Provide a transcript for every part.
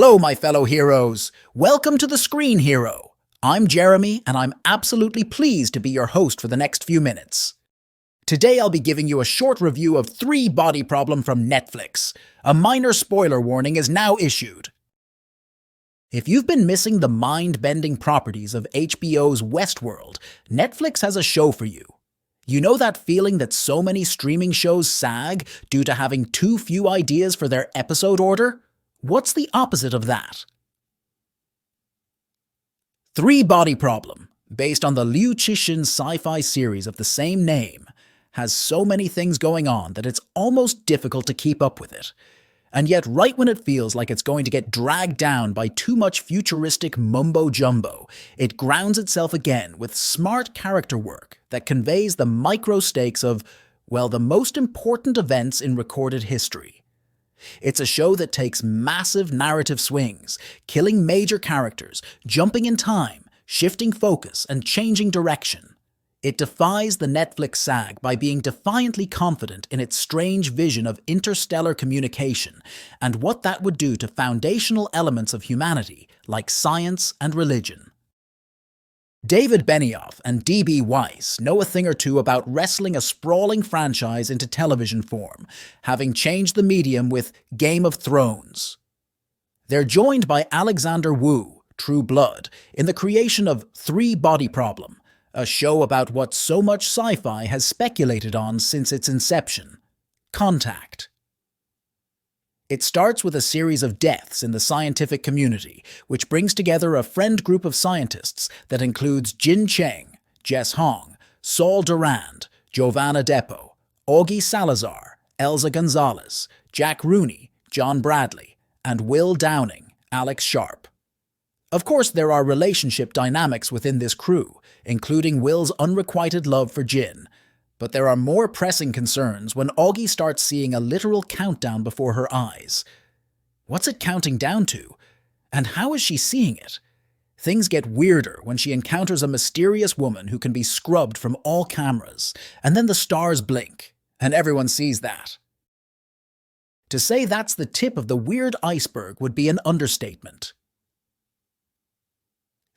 Hello, my fellow heroes. Welcome to the Screen Hero. I'm Jeremy, and I'm absolutely pleased to be your host for the next few minutes. Today I'll be giving you a short review of Three Body Problem from Netflix. A minor spoiler warning is now issued. If you've been missing the mind-bending properties of HBO's Westworld, Netflix has a show for you. You know that feeling that so many streaming shows sag due to having too few ideas for their episode order? What's the opposite of that? Three Body Problem, based on the Liu Cixin sci-fi series of the same name, has so many things going on that it's almost difficult to keep up with it. And yet, right when it feels like it's going to get dragged down by too much futuristic mumbo-jumbo, it grounds itself again with smart character work that conveys the micro stakes of, well, the most important events in recorded history. It's a show that takes massive narrative swings, killing major characters, jumping in time, shifting focus, and changing direction. It defies the Netflix sag by being defiantly confident in its strange vision of interstellar communication and what that would do to foundational elements of humanity like science and religion. David Benioff and D.B. Weiss know a thing or two about wrestling a sprawling franchise into television form, having changed the medium with Game of Thrones. They're joined by Alexander Wu, True Blood, in the creation of Three Body Problem, a show about what so much sci-fi has speculated on since its inception: Contact. It starts with a series of deaths in the scientific community, which brings together a friend group of scientists that includes Jin Cheng, Jess Hong, Saul Durand, Giovanna Depo, Augie Salazar, Elza Gonzalez, Jack Rooney, John Bradley, and Will Downing, Alex Sharp. Of course, there are relationship dynamics within this crew, including Will's unrequited love for Jin. But there are more pressing concerns when Augie starts seeing a literal countdown before her eyes. What's it counting down to? And how is she seeing it? Things get weirder when she encounters a mysterious woman who can be scrubbed from all cameras, and then the stars blink, and everyone sees that. To say that's the tip of the weird iceberg would be an understatement.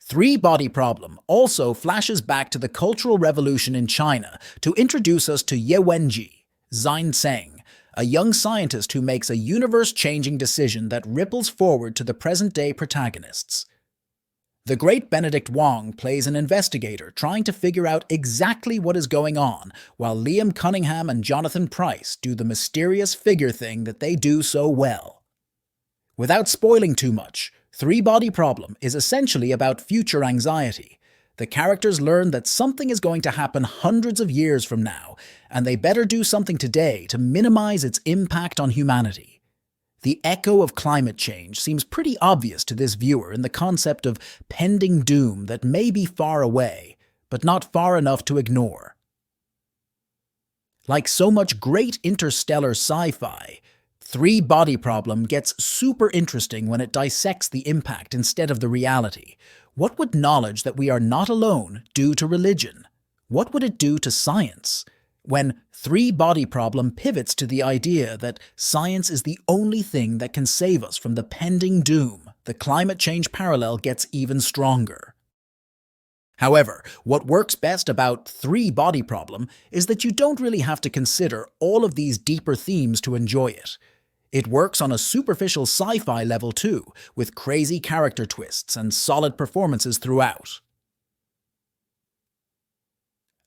Three Body Problem also flashes back to the Cultural Revolution in China to introduce us to Ye Wenji, Xin Zheng, a young scientist who makes a universe-changing decision that ripples forward to the present-day protagonists. The great Benedict Wong plays an investigator trying to figure out exactly what is going on, while Liam Cunningham and Jonathan Pryce do the mysterious figure thing that they do so well. Without spoiling too much, Three Body Problem is essentially about future anxiety. The characters learn that something is going to happen hundreds of years from now, and they better do something today to minimize its impact on humanity. The echo of climate change seems pretty obvious to this viewer in the concept of pending doom that may be far away, but not far enough to ignore. Like so much great interstellar sci-fi, Three Body Problem gets super interesting when it dissects the impact instead of the reality. What would knowledge that we are not alone do to religion? What would it do to science? When Three Body Problem pivots to the idea that science is the only thing that can save us from the pending doom, the climate change parallel gets even stronger. However, what works best about Three Body Problem is that you don't really have to consider all of these deeper themes to enjoy it. It works on a superficial sci-fi level too, with crazy character twists and solid performances throughout.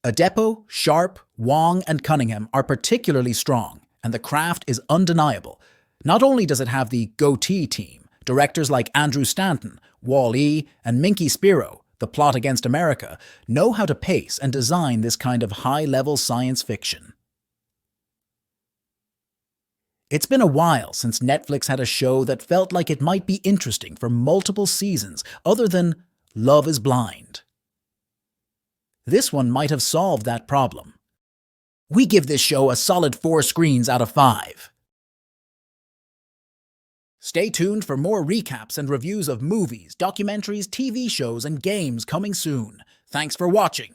Adepo, Sharp, Wong, and Cunningham are particularly strong, and the craft is undeniable. Not only does it have the goatee team, directors like Andrew Stanton, Wall-E, and Minky Spiro, The Plot Against America, know how to pace and design this kind of high-level science fiction. It's been a while since Netflix had a show that felt like it might be interesting for multiple seasons other than Love is Blind. This one might have solved that problem. We give this show a solid 4 screens out of 5. Stay tuned for more recaps and reviews of movies, documentaries, TV shows, and games coming soon. Thanks for watching.